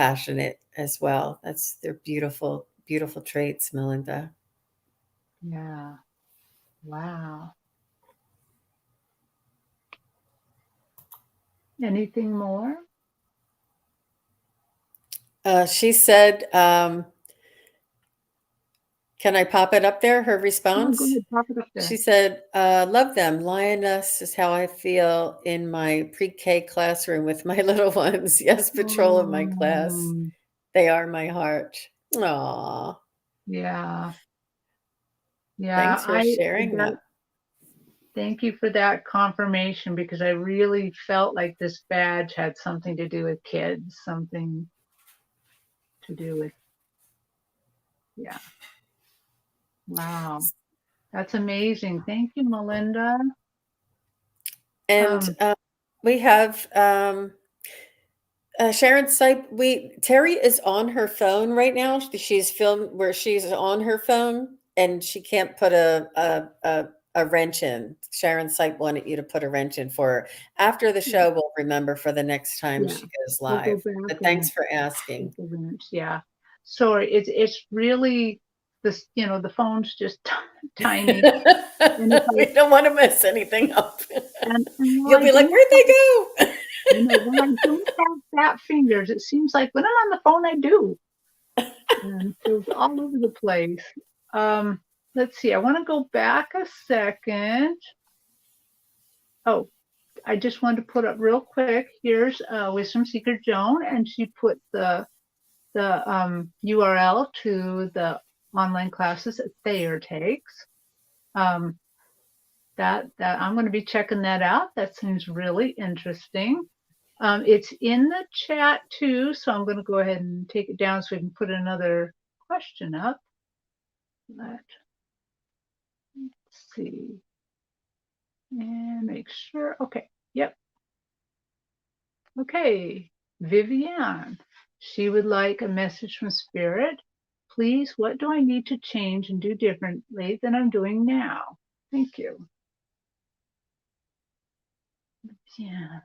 passionate as well. They're beautiful, beautiful traits, Melinda. Yeah. Wow. Anything more? She said, can I pop it up there? Her Oh, go response? ahead, pop it up She there. said, love them. Lioness is how I feel in my pre-K classroom with my little ones. Yes, patrol of my class. Oh, They are my heart. Aw, yeah. Yeah, thanks for sharing that that. thank you for that confirmation because I really felt like this badge had something to do with kids, something to do with, yeah. Wow. That's amazing. Thank you, Melinda. And Um, we have Sharon Sipe. Terry is on her phone right now. She's filmed where she's on her phone and she can't put a wrench in. Sharon Sipe wanted you to put a wrench in for her. After the show, we'll remember for the next time yeah, she goes we'll go live. back But thanks and for get asking. the wrench. Yeah. Sorry, it's really this, the phone's just tiny. And if We I don't want to mess anything up. and when You'll I be like, don't where'd they have go? when I don't have fat fingers, it seems like when I'm on the phone I do. And so it's all over the place. Um, let's see, I want to go back a second. Oh, I just wanted to put up real quick. Here's Wisdom Seeker Joan, and she put the URL to the online classes that Thayer takes. That I'm going to be checking that out. That seems really interesting. It's in the chat too, so I'm going to go ahead and take it down so we can put another question up. Let's see and make sure. Okay, yep. Okay, Viviane. She would like a message from Spirit. Please, what do I need to change and do differently than I'm doing now? Thank you. Yeah.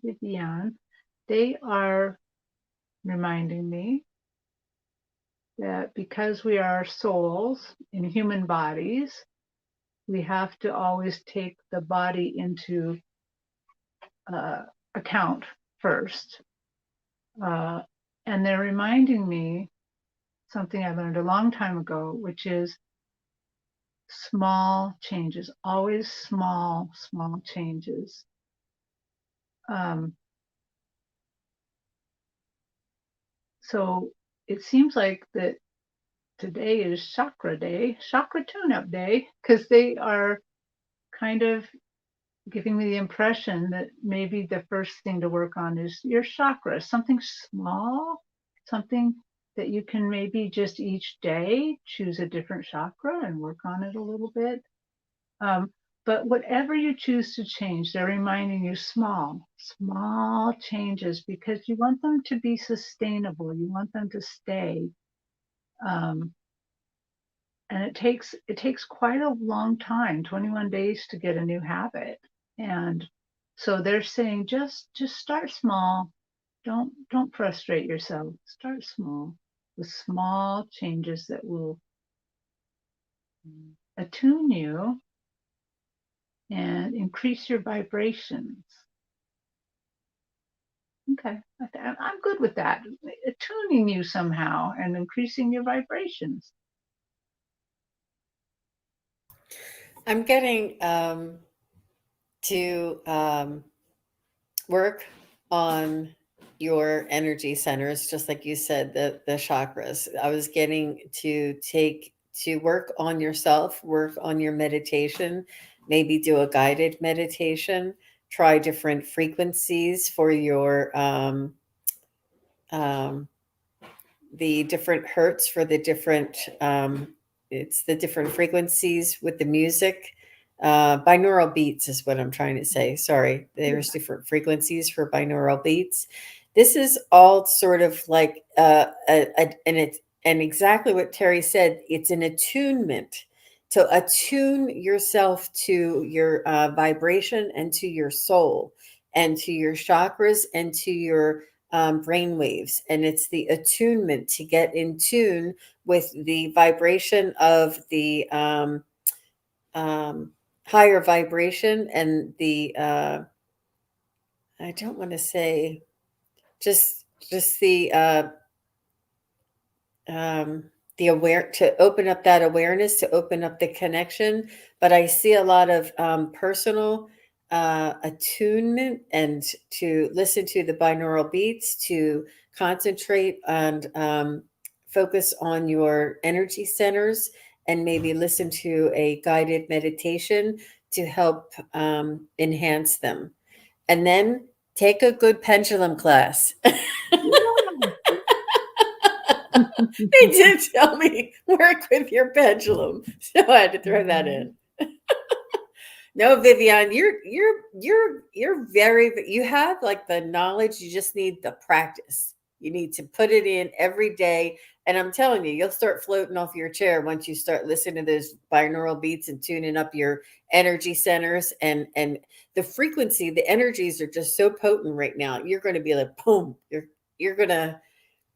Viviane, they are reminding me that because we are souls in human bodies, we have to always take the body into account first. Uh, and they're reminding me something I learned a long time ago, which is small changes, always small, small changes. Um, so it seems like that today is chakra day, chakra tune-up day, because they are kind of giving me the impression that maybe the first thing to work on is your chakra, something small, something that you can maybe just each day choose a different chakra and work on it a little bit. Um, but whatever you choose to change, they're reminding you small changes because you want them to be sustainable. You want them to stay. Um, and it takes quite a long time, 21 days to get a new habit. And so they're saying just start small. Don't frustrate yourself. Start small with small changes that will attune you and increase your vibrations. Okay, I'm good with that. Attuning you somehow and increasing your vibrations. I'm getting to work on your energy centers, just like you said, the chakras. I was getting to work on yourself, work on your meditation, maybe do a guided meditation, try different frequencies for your um, the different hertz for the different it's the different frequencies with the music. Binaural beats is what I'm trying to say. Sorry, there's different frequencies for binaural beats. This is all sort of like and exactly what Terry said. It's an attunement to attune yourself to your vibration and to your soul and to your chakras and to your brain waves. And it's the attunement to get in tune with the vibration of the um, higher vibration and the I don't want to say just the aware to open up that awareness, to open up the connection. But I see a lot of personal attunement and to listen to the binaural beats, to concentrate and focus on your energy centers, and maybe listen to a guided meditation to help enhance them. And then take a good pendulum class. They did tell me work with your pendulum, so I had to throw that Mhm. in. No, Vivian, you're very you have like the knowledge. You just need the practice. You need to put it in every day, and I'm telling you, you'll start floating off your chair once you start listening to those binaural beats and tuning up your energy centers and the frequency. The energies are just so potent right now. You're going to be like, boom. You're going to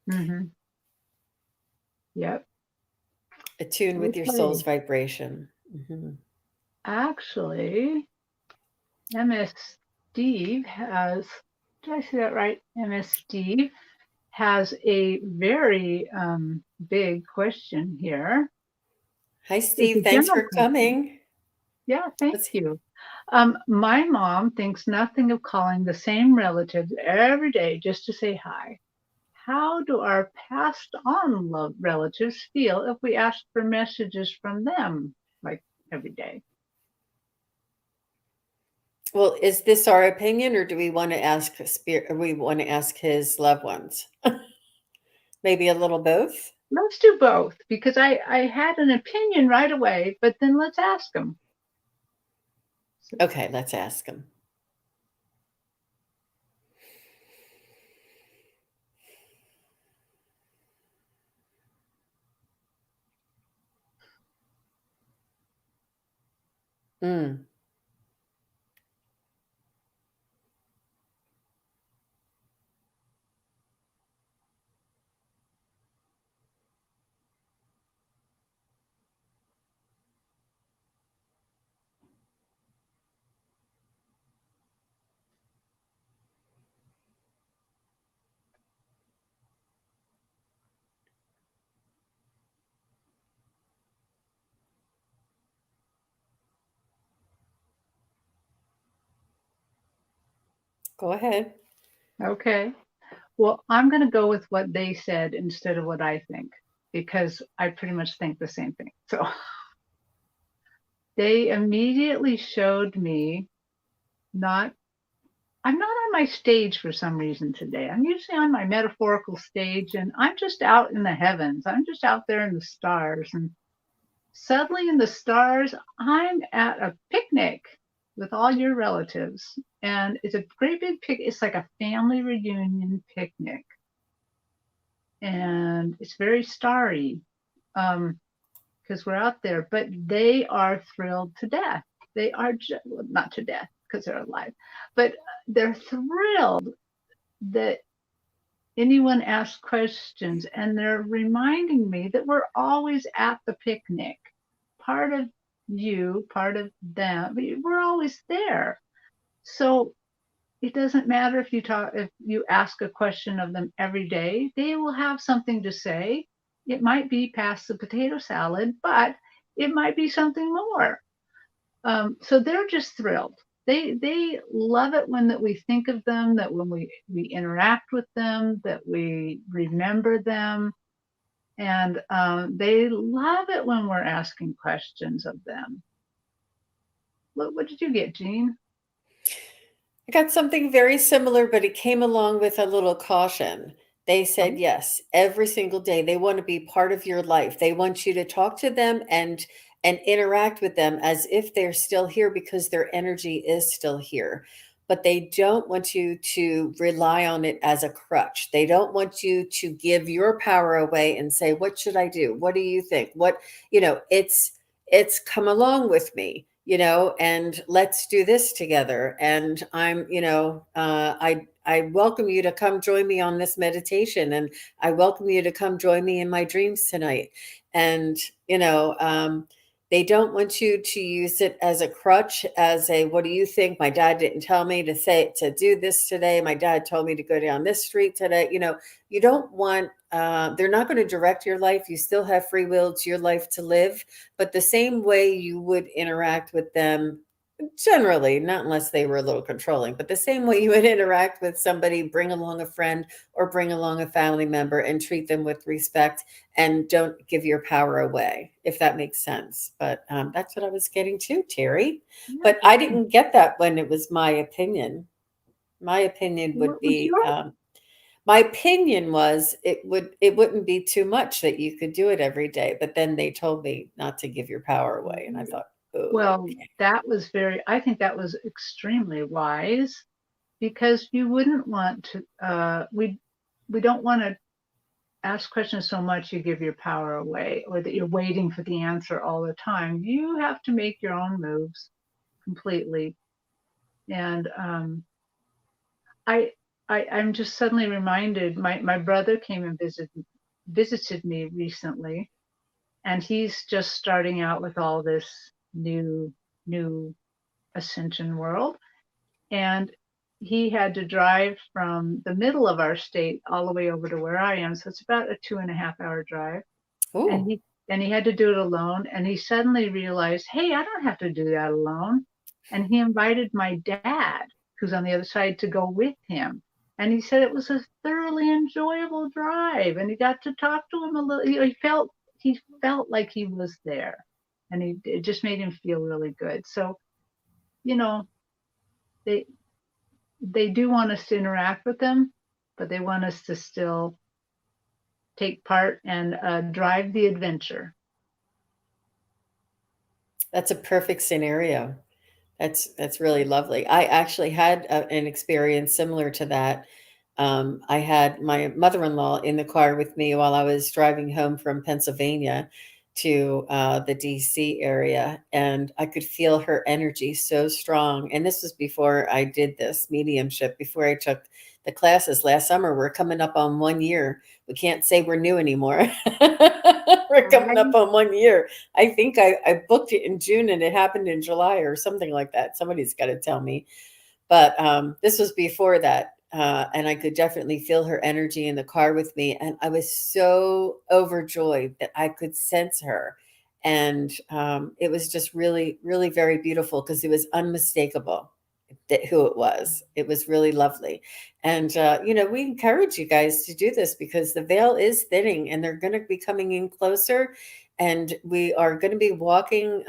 Mhm. Yep. attune with your soul's Okay. vibration. Mhm. Actually, MS Steve has, did I say that right? MS Steve has a very big question here. Hi, It's a Steve. Thanks general for question. coming. Yeah, thank Let's. you. My mom thinks nothing of calling the same relatives every day just to say hi. How do our passed on love relatives feel if we ask for messages from them like every day? Well, is this our opinion, or do we want to ask spirit? Or we want to ask his loved ones? Maybe a little both. Let's do both because I had an opinion right away, but then let's ask them. So, Okay, let's ask him. Mm, go ahead. okay. Well, I'm going to go with what they said instead of what I think because I pretty much think the same thing. So they immediately showed me not, I'm not on my stage for some reason today. I'm usually on my metaphorical stage and I'm just out in the heavens. I'm just out there in the stars. And suddenly in the stars, I'm at a picnic with all your relatives. And it's a great big picnic. It's like a family reunion picnic. And it's very starry because we're out there, but they are thrilled to death. They are well, not to death because they're alive, but they're thrilled that anyone asks questions and they're reminding me that we're always at the picnic. Part of you, part of them, we're always there. So it doesn't matter if you ask a question of them every day, they will have something to say. It might be past the potato salad, but it might be something more. So they're just thrilled. They love it when that we think of them, that when we interact with them, that we remember them, and they love it when we're asking questions of them. What did you get, Jean? I got something very similar, but it came along with a little caution. They said Oh, yes, every single day. They want to be part of your life. They want you to talk to them and interact with them as if they're still here because their energy is still here. But they don't want you to rely on it as a crutch. They don't want you to give your power away and say, "What should I do? What do you think?" It's come along with me, and let's do this together. And I welcome you to come join me on this meditation, and I welcome you to come join me in my dreams tonight. And you know they don't want you to use it as a crutch, as a, what do you think? My dad didn't tell me to do this today. My dad told me to go down this street today. You don't want, they're not going to direct your life. You still have free will. It's your life to live. But the same way you would interact with them, generally, not unless they were a little controlling, but the same way you would interact with somebody, bring along a friend or bring along a family member and treat them with respect, and don't give your power away, if that makes sense. But that's what I was getting to, Terry. yeah, But I didn't get that when it was my opinion. My opinion would what was be, your my opinion was it wouldn't be too much that you could do it every day. But then they told me not to give your power away, and I thought, oh, well, that was very, I think that was extremely wise because you wouldn't want to, we don't want to ask questions so much you give your power away or that you're waiting for the answer all the time. You have to make your own moves completely. And I, I'm just suddenly reminded, my brother came and visited me recently, and he's just starting out with all this new ascension world. And he had to drive from the middle of our state all the way over to where I am. So it's about a 2.5 hour drive. And oh, he had to do it alone. And he suddenly realized, hey, I don't have to do that alone. And he invited my dad, who's on the other side, to go with him. And he said it was a thoroughly enjoyable drive. And he got to talk to him a little. He felt like he was there. And it just made him feel really good. So, you know, they they do want us to interact with them, but they want us to still take part and drive the adventure. that's a perfect scenario. That's really lovely. I actually had an experience similar to that. I had my mother-in-law in the car with me while I was driving home from Pennsylvania to the DC area, and I could feel her energy so strong. And this was before I did this mediumship, before I took the classes last summer. We're coming up on 1 year. We can't say we're new anymore. We're coming up Right? on 1 year. I think I booked it in June and it happened in July or something like that. Somebody's got to tell me. But this was before that. And I could definitely feel her energy in the car with me. And I was so overjoyed that I could sense her. And it was just really, really very beautiful because it was unmistakable that who it was. It was really lovely. And, we encourage you guys to do this because the veil is thinning and they're going to be coming in closer. And we are going to be walking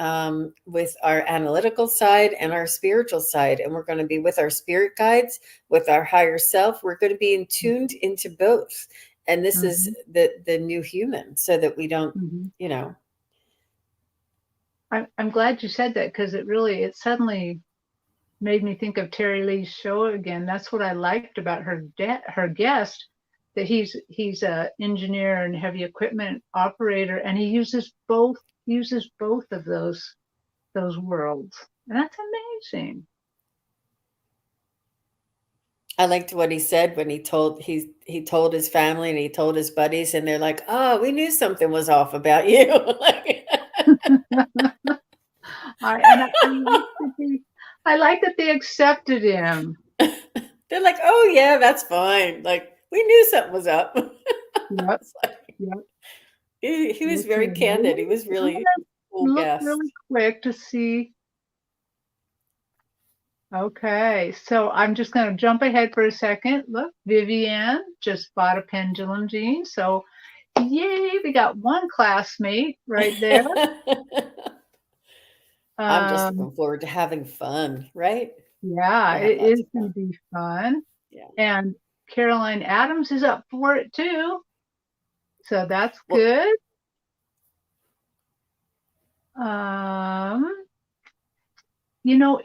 with our analytical side and our spiritual side. And we're going to be with our spirit guides, with our higher self. We're going to be in tuned into both. And this is Mm-hmm. the new human so that we don't, Mm-hmm. you know, I'm glad you said that because it suddenly made me think of Terry Lee's show again. That's what I liked about her guest, that he's a engineer and heavy equipment operator, and he uses both of those worlds, and that's amazing. I liked what he said when he told his family and he told his buddies, and they're like, "Oh, we knew something was off about you." Like, I like that they accepted him. they're like, "Oh yeah, that's fine." Like we knew something was up. Yep, It's like, yep. he was They very said, "Well, candid. He was I'm really gonna cool look really guest. quick to see Okay, so I'm just going to jump ahead for a second. Look, Vivienne just bought a pendulum, Jean. So, yay, we got one classmate right there. I'm just Um, looking forward to having fun, right? yeah, We'll have it lots is of going fun. to be fun. Yeah. And Caroline Adams is up for it too. So that's Well, good. Um,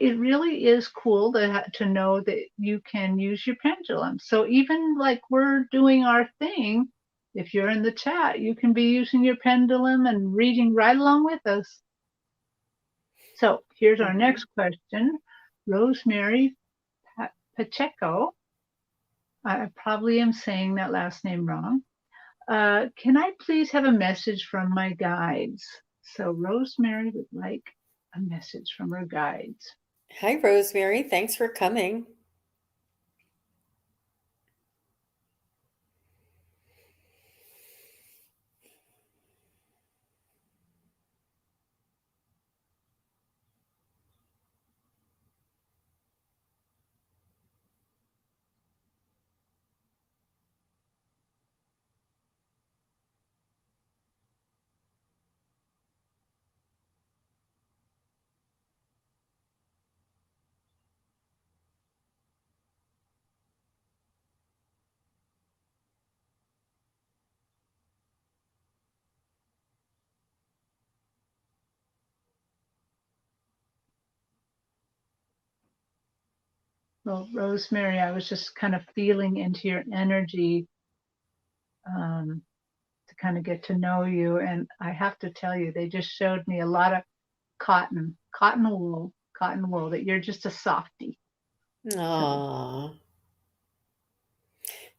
it really is cool to know that you can use your pendulum. So even like we're doing our thing, if you're in the chat, you can be using your pendulum and reading right along with us. So here's our mhm. next question. Rosemary Pacheco, I probably am saying that last name wrong. Can I please have a message from my guides? So Rosemary would like a message from her guides. Hi, Rosemary. Thanks for coming. Well, Rosemary, I was just kind of feeling into your energy to kind of get to know you. And I have to tell you, they just showed me a lot of cotton wool, that you're just a softie. So Aw.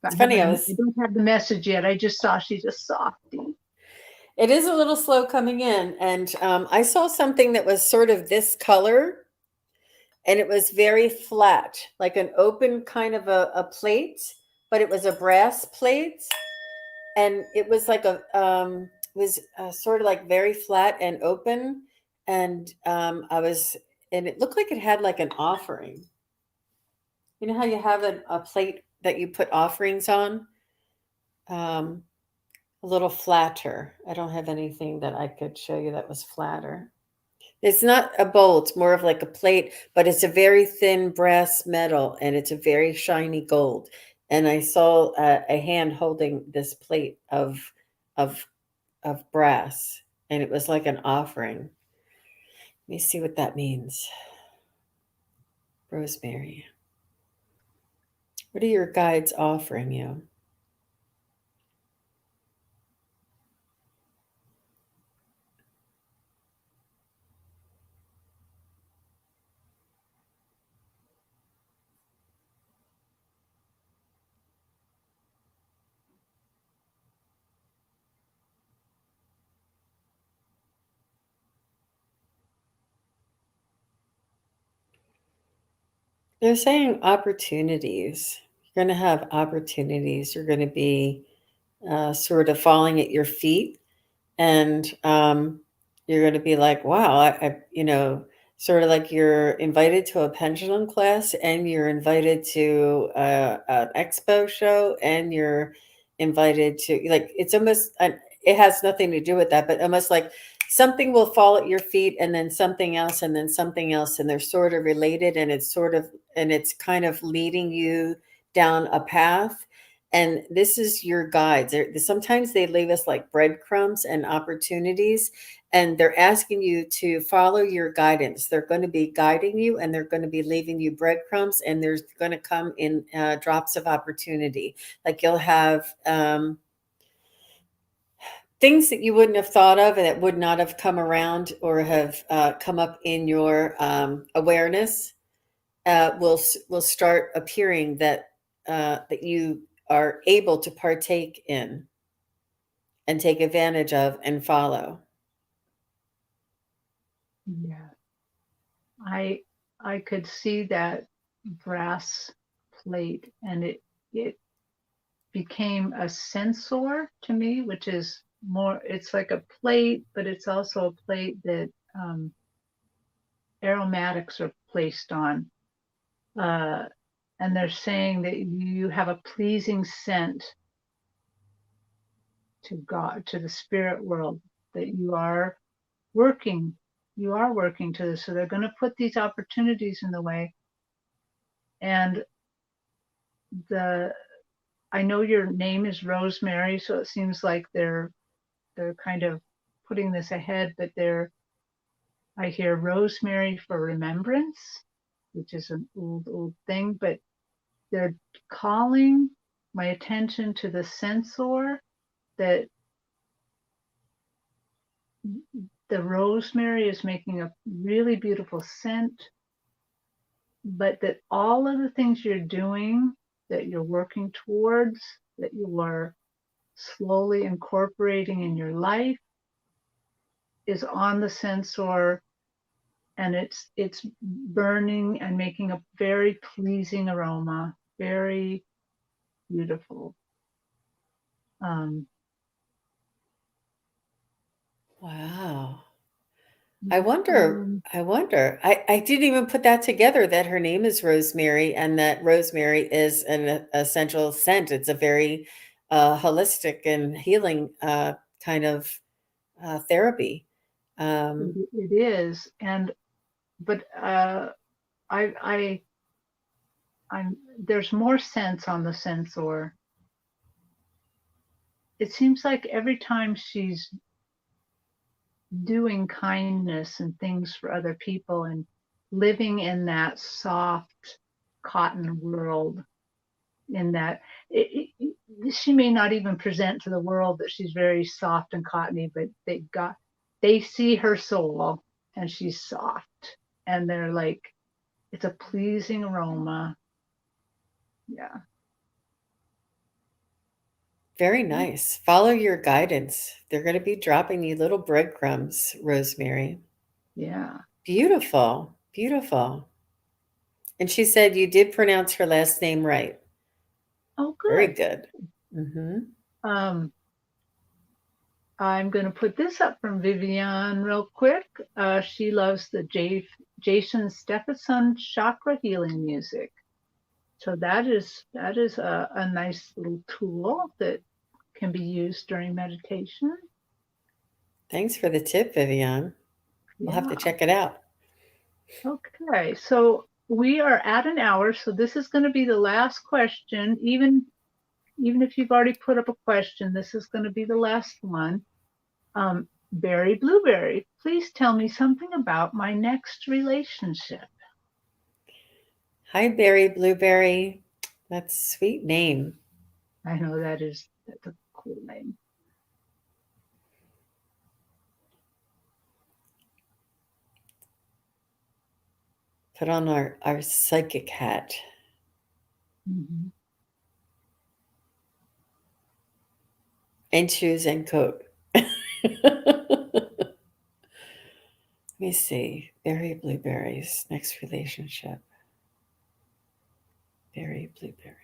I It's funny, I don't have the message yet. I just saw she's a softie. it is a little slow coming in, and I saw something that was sort of this color, and it was very flat, like an open kind of a plate, but it was a brass plate, and it was like was sort of like very flat and open, and and it looked like it had like an offering. You know how you have a plate that you put offerings on? Um, a little flatter. I don't have anything that I could show you that was flatter. It's not a bowl, it's more of like a plate, but it's a very thin brass metal and it's a very shiny gold. And I saw a hand holding this plate of of brass, and it was like an offering. Let me see what that means. Rosemary, what are your guides offering you? They're saying opportunities. You're going to have opportunities. You're going to be sort of falling at your feet, and you're going to be like, wow, sort of like you're invited to a pendulum class, and you're invited to an expo show, and you're invited to, like, it's almost, it has nothing to do with that, but almost like something will fall at your feet, and then something else, and then something else, and they're sort of related, and it's kind of leading you down a path, and this is your guides. Sometimes they leave us like breadcrumbs and opportunities, and they're asking you to follow your guidance. They're going to be guiding you, and they're going to be leaving you breadcrumbs, and there's going to come in drops of opportunity. Like you'll have things that you wouldn't have thought of and that would not have come around or have come up in your awareness will start appearing that you are able to partake in and take advantage of and follow. Yeah, I I could see that brass plate, and it became a sensor to me, which is more. It's like a plate, but it's also a plate that aromatics are placed on. And they're saying that you have a pleasing scent to God, to the spirit world, that you are working to this. So they're going to put these opportunities in the way. And the I know your name is Rosemary, so it seems like they're kind of putting this ahead, but I hear rosemary for remembrance, which is an old thing, but they're calling my attention to the sensor that the rosemary is making a really beautiful scent, but that all of the things you're doing, that you're working towards, that you are slowly incorporating in your life is on the sensor, and it's burning and making a very pleasing aroma, very beautiful. Um, Wow. I yeah, wonder, I wonder. I didn't even put that together that her name is Rosemary and that rosemary is an essential scent. It's a very holistic and healing kind of therapy. Um, it is, and but I I I'm there's more sense on the sensor. It seems like every time she's doing kindness and things for other people and living in that soft cotton world, in that she may not even present to the world that she's very soft and cottony, but they see her soul and she's soft, and they're like, it's a pleasing aroma. Yeah. Very nice. Follow your guidance. They're going to be dropping you little breadcrumbs, Rosemary. Yeah. Beautiful, beautiful. And she said you did pronounce her last name right. Oh, Very good. good. Hmm. um I'm going to put this up from Vivian real quick. She loves the Jason Stephenson chakra healing music. So that is a nice little tool that can be used during meditation. Thanks for the tip, Vivian. We'll have to Yeah. check it out. Okay. So we are at an hour. So this is going to be the last question. Even if you've already put up a question, this is going to be the last one. Berry Blueberry, please tell me something about my next relationship. Hi, Berry Blueberry. That's a sweet name. I know that's a cool name. Put on our psychic hat Mm-hmm. and shoes and coat. Let me see. Berry Blueberries. Next relationship. Berry Blueberry.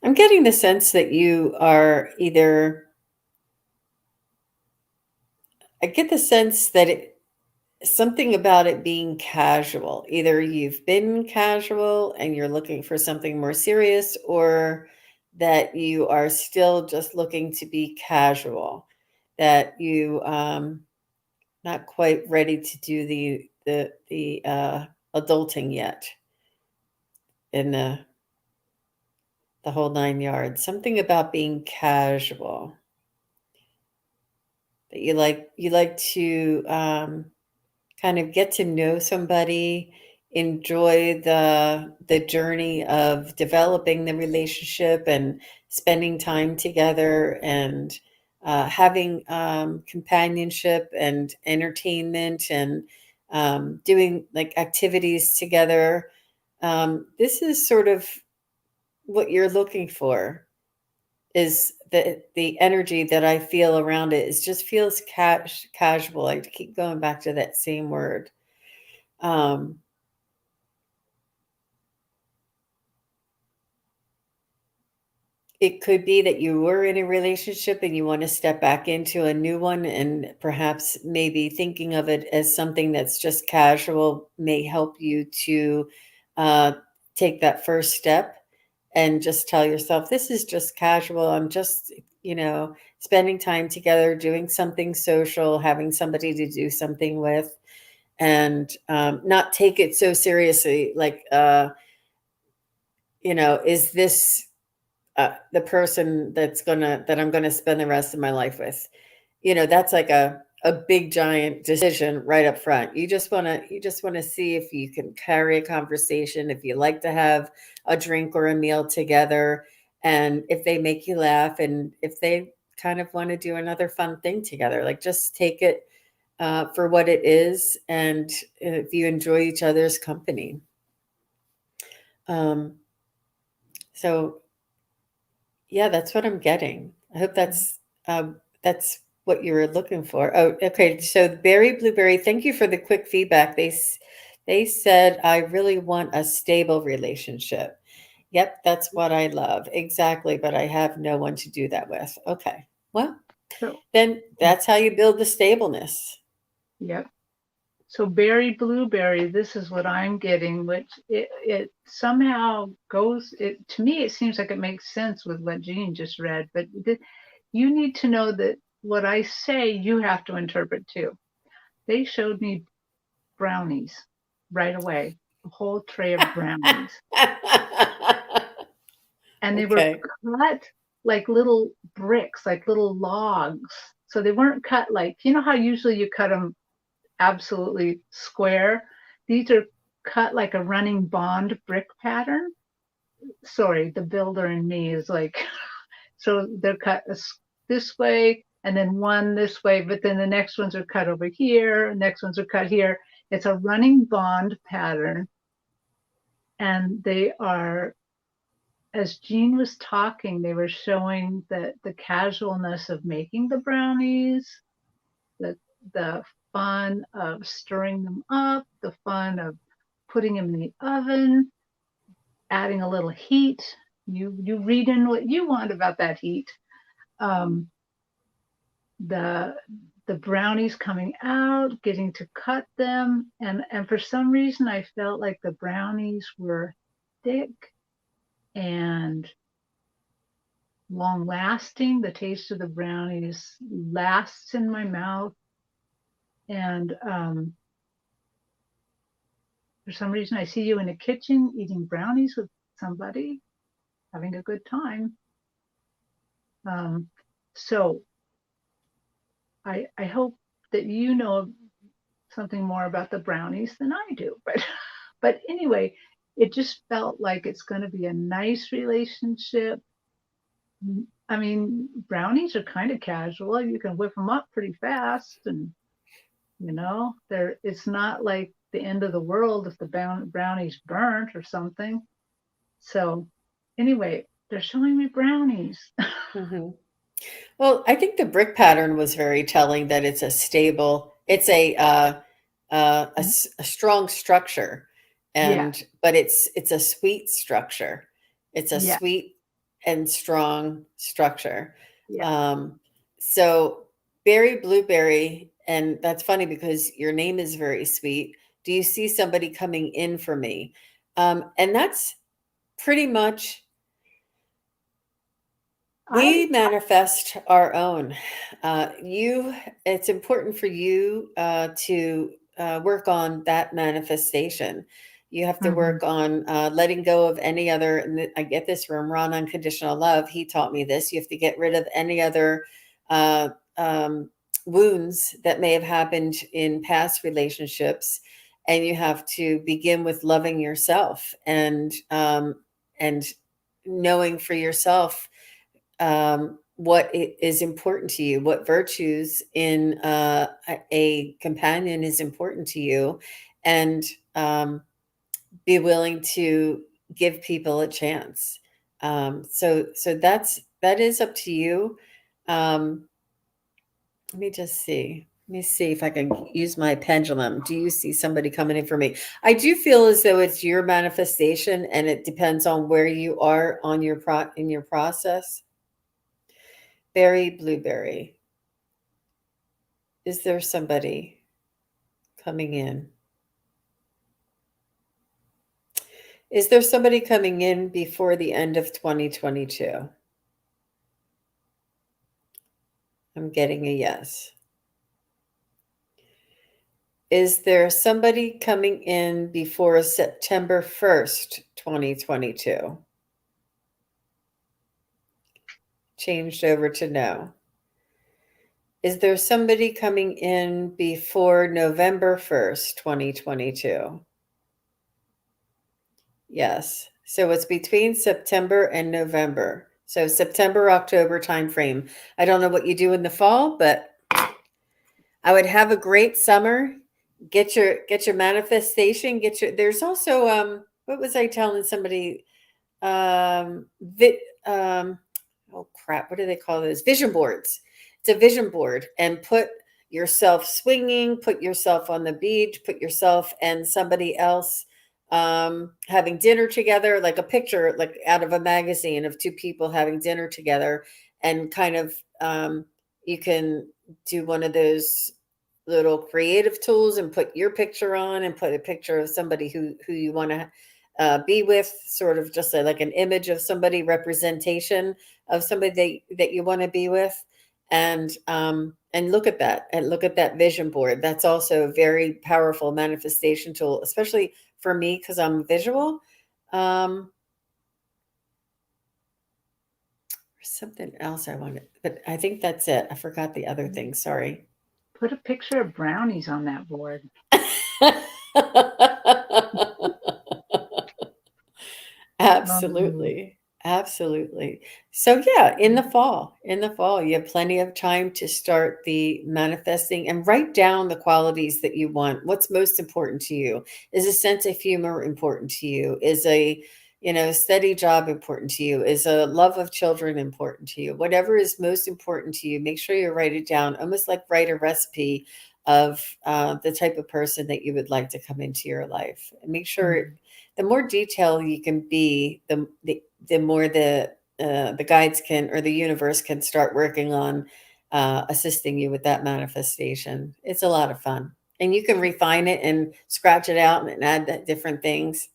I'm getting the sense that you are either, I get the sense that something about it being casual. Either you've been casual and you're looking for something more serious, or that you are still just looking to be casual, that you not quite ready to do the adulting yet in the whole 9 yards. Something about being casual that you like to kind of get to know somebody, enjoy the journey of developing the relationship and spending time together and having companionship and entertainment and doing like activities together. This is sort of what you're looking for is the energy that I feel around it is just feels casual. I keep going back to that same word. Um, it could be that you were in a relationship and you want to step back into a new one, and perhaps maybe thinking of it as something that's just casual may help you to uh, take that first step and just tell yourself, this is just casual. I'm just, spending time together, doing something social, having somebody to do something with, and not take it so seriously. Like, is this the person that I'm gonna spend the rest of my life with? That's like a big giant decision right up front. You just wanna see if you can carry a conversation, if you like to have a drink or a meal together, and if they make you laugh, and if they kind of want to do another fun thing together. Like, just take it for what it is, and if you enjoy each other's company. Um, so yeah, that's what I'm getting. I hope that's what you were looking for. Oh, okay. So Berry Blueberry, thank you for the quick feedback. They said I really want a stable relationship. Yep, that's what I love. Exactly, but I have no one to do that with. Okay. Well, So, then that's how you build the stableness. yep. So berry blueberry, this is what I'm getting, which it somehow goes. It to me, it seems like it makes sense with what Jean just read. But you need to know that what I say, you have to interpret too. They showed me brownies right away, a whole tray of brownies, and they were Okay. cut like little bricks, like little logs. So they weren't cut like, you know how usually you cut them absolutely square. These are cut like a running bond brick pattern. Sorry, the builder in me is like, so they're cut this way and then one this way, but then the next ones are cut over here, next ones are cut here. It's a running bond pattern. And they are, as Jean was talking, they were showing the casualness of making the brownies, the the fun of stirring them up, the fun of putting them in the oven, adding a little heat. You read in what you want about that heat. Um, the the brownies coming out, getting to cut them, and for some reason I felt like the brownies were thick and long lasting. The taste of the brownies lasts in my mouth, and for some reason, I see you in the kitchen eating brownies with somebody, having a good time. Um, so I hope that you know something more about the brownies than I do. But anyway, it just felt like it's going to be a nice relationship. I mean, brownies are kind of casual. You can whip them up pretty fast, and they're it's not like the end of the world if the brownies burnt or something. So anyway, they're showing me brownies. Hmm. Well, I think the brick pattern was very telling that it's a stable, it's a strong structure, Yeah, but it's a sweet structure. It's a yeah, sweet and strong structure. yeah. Um, so berry blueberry, and that's funny because your name is very sweet. Do you see somebody coming in for me? And that's pretty much, I we manifest our own. It's important for you to work on that manifestation. You have to mhm. work on letting go of any other, and I get this from Ron Unconditional Love. He taught me this. You have to get rid of any other uh, um, wounds that may have happened in past relationships, and you have to begin with loving yourself, and knowing for yourself what is important to you, what virtues in a companion is important to you, and be willing to give people a chance. So that is up to you. Um, let me just see. Let me see if I can use my pendulum. Do you see somebody coming in for me? I do feel as though it's your manifestation, and it depends on where you are on your in your process. Berry, blueberry. Is there somebody coming in? Is there somebody coming in before the end of 2022? I'm getting a yes. Is there somebody coming in before September 1st, 2022? Changed over to no. Is there somebody coming in before November 1st, 2022? Yes. So it's between September and November. So September, October timeframe. I don't know what you do in the fall, but I would have a great summer. Get your manifestation. There's also what was I telling somebody? Um vi, um oh crap, what do they call those? Vision boards. It's a vision board, and put yourself swinging, put yourself on the beach, put yourself and somebody else having dinner together, like a picture like out of a magazine of two people having dinner together, and kind of you can do one of those little creative tools and put your picture on and put a picture of somebody who you want to be with, sort of just like an image of somebody, representation of somebody that you want to be with, and look at that, and look at that vision board. That's also a very powerful manifestation tool, especially for me because I'm visual. Something else I wanted, but I think that's it. I forgot the other thing. Sorry. Put a picture of brownies on that board. Um, Absolutely. Absolutely. So yeah, in the fall, you have plenty of time to start the manifesting and write down the qualities that you want. What's most important to you? Is a sense of humor important to you? Is a, steady job important to you? Is a love of children important to you? Whatever is most important to you, make sure you write it down, almost like write a recipe of the type of person that you would like to come into your life. And make sure the more detail you can be, the more the guides can, or the universe can start working on assisting you with that manifestation. It's a lot of fun, and you can refine it and scratch it out and add different things.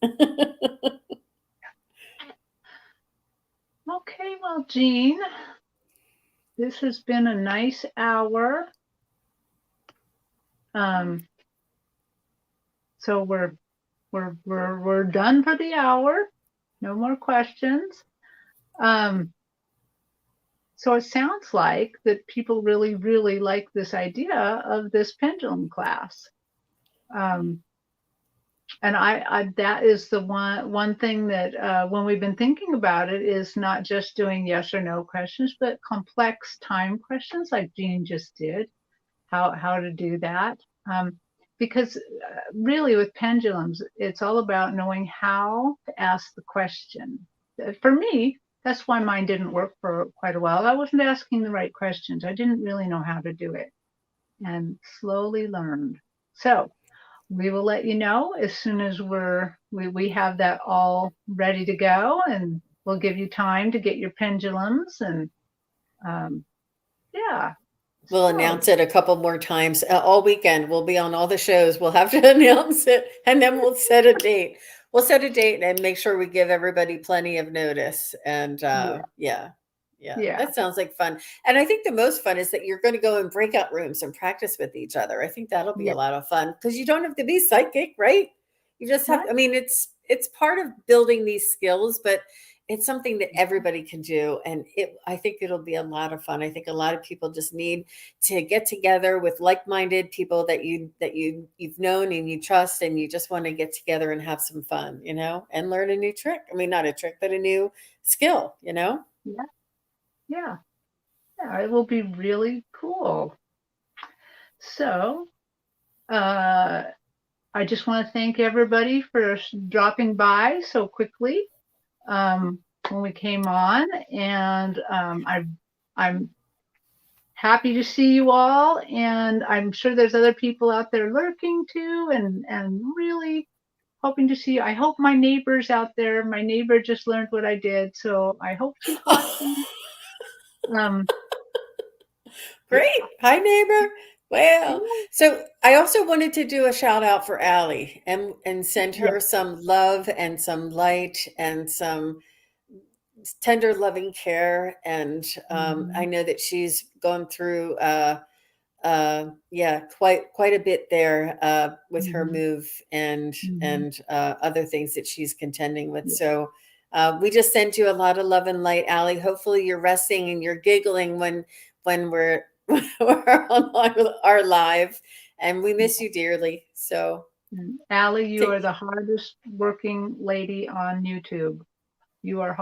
Okay, well, Jean, this has been a nice hour. So we're done for the hour. No more questions. So it sounds like that people really, really like this idea of this pendulum class. And I that is the one thing that when we've been thinking about it, is not just doing yes or no questions, but complex time questions like Jean just did. How to do that. Because really with pendulums, it's all about knowing how to ask the question. For me, that's why mine didn't work for quite a while. I wasn't asking the right questions. I didn't really know how to do it, and slowly learned. So we will let you know as soon as we have that all ready to go, and we'll give you time to get your pendulums, and yeah. We'll So announce it a couple more times all weekend. We'll be on all the shows. We'll have to announce it, and then we'll set a date. We'll set a date and make sure we give everybody plenty of notice. And yeah, yeah, yeah, that sounds like fun. And I think the most fun is that you're going to go in breakout rooms and practice with each other. I think that'll be a yeah, lot of fun because you don't have to be psychic, right? You just have. right. I mean, it's part of building these skills, but it's something that everybody can do, and I think it'll be a lot of fun. I think a lot of people just need to get together with like-minded people you've known and you trust, and you just want to get together and have some fun, and learn a new trick. I mean, not a trick, but a new skill. Yeah, yeah, yeah. It will be really cool. So, I just want to thank everybody for dropping by so quickly. when we came on, and I'm happy to see you all, and I'm sure there's other people out there lurking too, and really hoping to see you. I hope my neighbor's out there. My neighbor just learned what I did, so I hope she's watching. Um, yeah, Great. Hi, neighbor. Well, so I also wanted to do a shout out for Allie and send yeah, her some love and some light and some tender, loving care. And I mhm, know that she's gone through yeah, quite a bit there with her mhm, move mhm, and other things that she's contending with. yeah, So we just send you a lot of love and light, Allie. Hopefully you're resting and you're giggling when we're we're on our live, and we miss you dearly. So and Allie, you are take the hardest working lady on YouTube. You are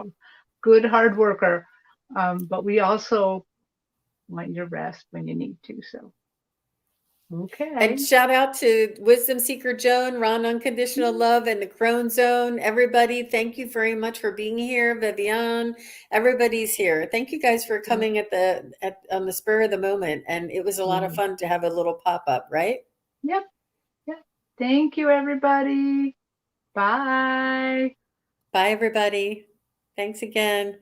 good hard worker, but we also want you to rest when you need to. So and okay. shout out to Wisdom Seeker Joan, Ron Unconditional Love, and the Crone Zone. Everybody, thank you very much for being here. Vivian, everybody's here. Thank you guys for coming at on the spur of the moment. And it was a lot of Mhm. fun to have a little pop up, right? Yep. Yep. Thank you, everybody. Bye. Bye, everybody. Thanks again.